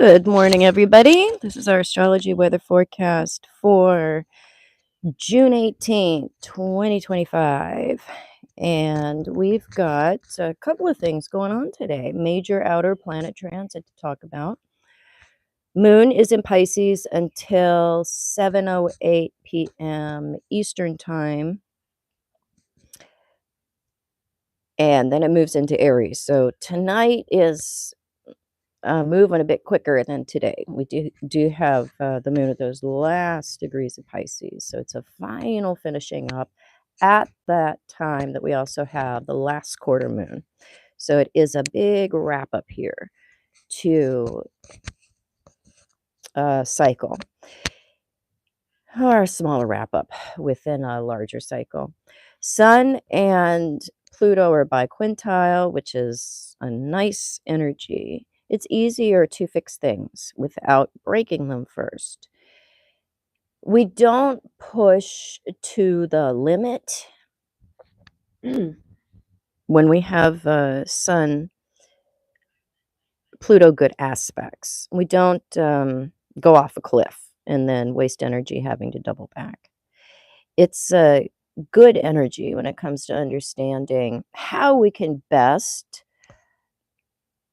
Good morning, everybody. This is our astrology weather forecast for June 18th, 2025. And we've got a couple of things going on today. Major outer planet transit to talk about. Moon is in Pisces until 7:08 p.m. Eastern Time. And then it moves into Aries. So tonight is moving a bit quicker than today. We do have the moon at those last degrees of Pisces, so it's a final finishing up at that time that we also have the last quarter moon. So it is a big wrap up here to cycle, or a smaller wrap up within a larger cycle. Sun and Pluto are biquintile, which is a nice energy. It's easier to fix things without breaking them first. We don't push to the limit when we have Sun Pluto good aspects. We don't go off a cliff and then waste energy having to double back. It's a good energy when it comes to understanding how we can best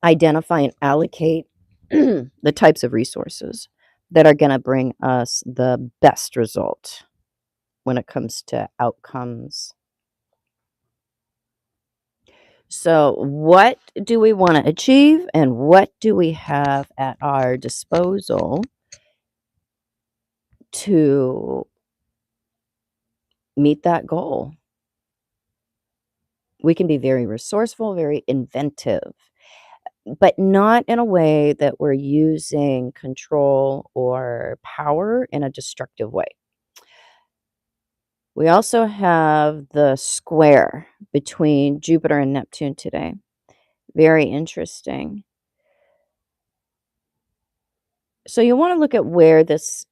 identify and allocate the types of resources that are going to bring us the best result when it comes to outcomes. So, what do we want to achieve, and what do we have at our disposal to meet that goal? We can be very resourceful, very inventive, but not in a way that we're using control or power in a destructive way. We also have the square between Jupiter and Neptune today. Very interesting. So you want to look at where this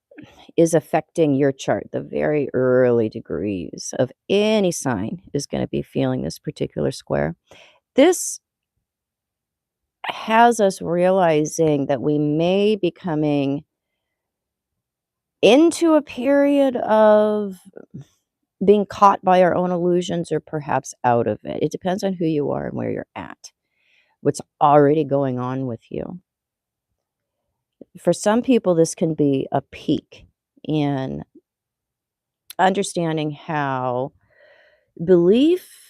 is affecting your chart. The very early degrees of any sign is going to be feeling this particular square. This has us realizing that we may be coming into a period of being caught by our own illusions, or perhaps out of it. It depends on who you are and where you're at, what's already going on with you. For some people, this can be a peak in understanding how belief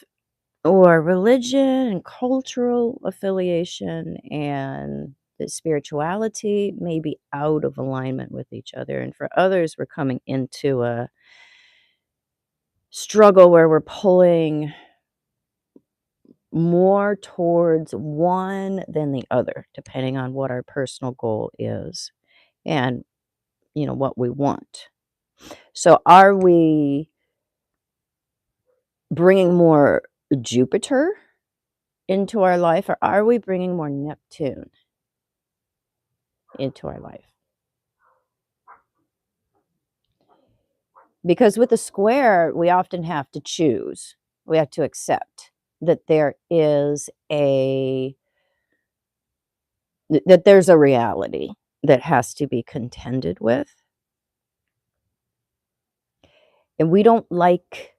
or religion and cultural affiliation and the spirituality may be out of alignment with each other. And for others, we're coming into a struggle where we're pulling more towards one than the other, depending on what our personal goal is and, what we want. So are we bringing more Jupiter into our life, or are we bringing more Neptune into our life? Because with the square, we often have to choose. We have to accept that there's a reality that has to be contended with. And we don't like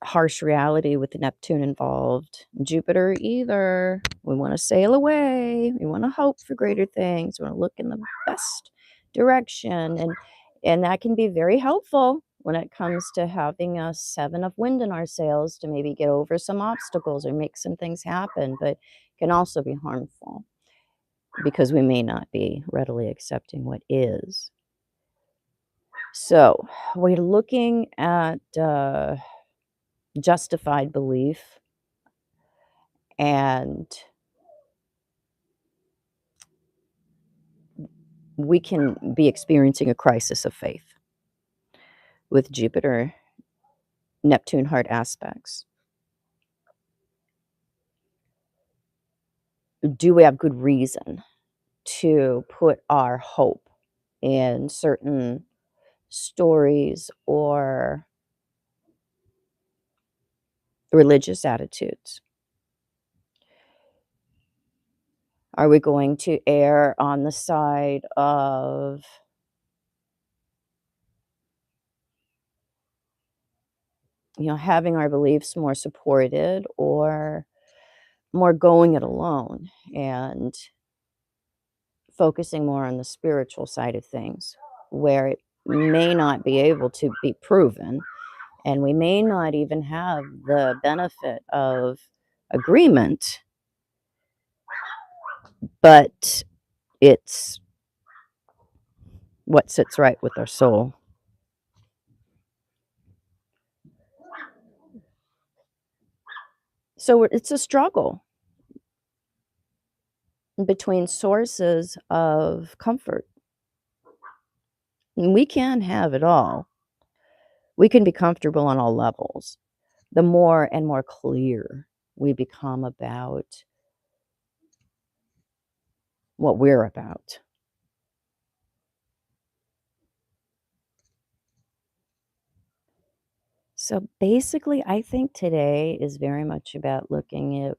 harsh reality with Neptune involved. Jupiter either. We want to sail away. We want to hope for greater things. We want to look in the best direction. And that can be very helpful when it comes to having a 7 of wind in our sails to maybe get over some obstacles or make some things happen, but can also be harmful because we may not be readily accepting what is. So we're looking at justified belief, and we can be experiencing a crisis of faith with Jupiter, Neptune hard aspects. Do we have good reason to put our hope in certain stories or religious attitudes? Are we going to err on the side of, having our beliefs more supported, or more going it alone and focusing more on the spiritual side of things, where it may not be able to be proven, and we may not even have the benefit of agreement, but it's what sits right with our soul. So it's a struggle between sources of comfort. And we can have it all. We can be comfortable on all levels. The more and more clear we become about what we're about. So basically, I think today is very much about looking at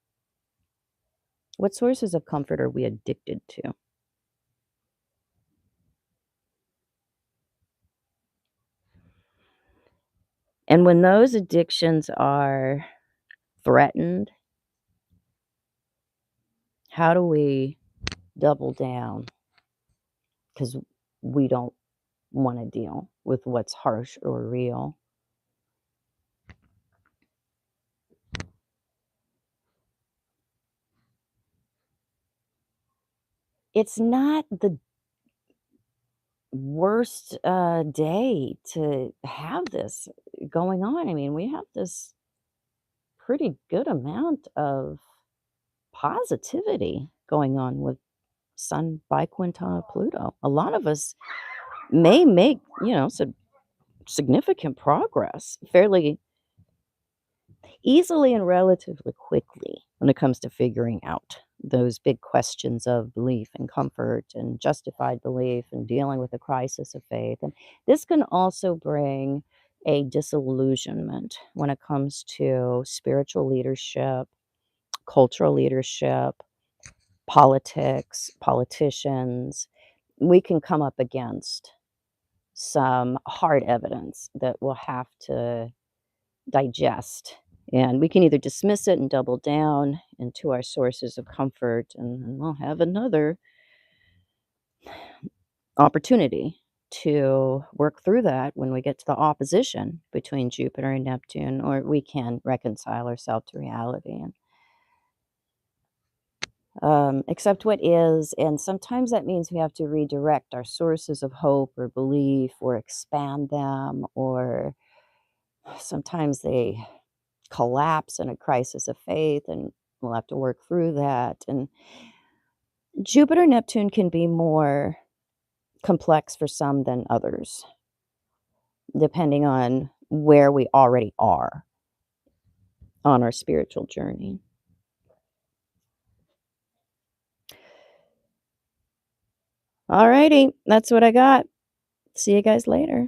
what sources of comfort are we addicted to. And when those addictions are threatened, how do we double down? Because we don't want to deal with what's harsh or real. It's not the worst day to have this going on. I mean, we have this pretty good amount of positivity going on with Sun biquintile Pluto. A lot of us may make, some significant progress fairly easily and relatively quickly when it comes to figuring out those big questions of belief and comfort and justified belief and dealing with the crisis of faith. And this can also bring a disillusionment when it comes to spiritual leadership, cultural leadership, politics, politicians. We can come up against some hard evidence that we'll have to digest. And we can either dismiss it and double down into our sources of comfort, and then we'll have another opportunity to work through that when we get to the opposition between Jupiter and Neptune, or we can reconcile ourselves to reality and accept what is. And sometimes that means we have to redirect our sources of hope or belief or expand them, or sometimes they collapse in a crisis of faith, and we'll have to work through that. And Jupiter Neptune can be more complex for some than others, depending on where we already are on our spiritual journey. All righty, that's what I got. See you guys later.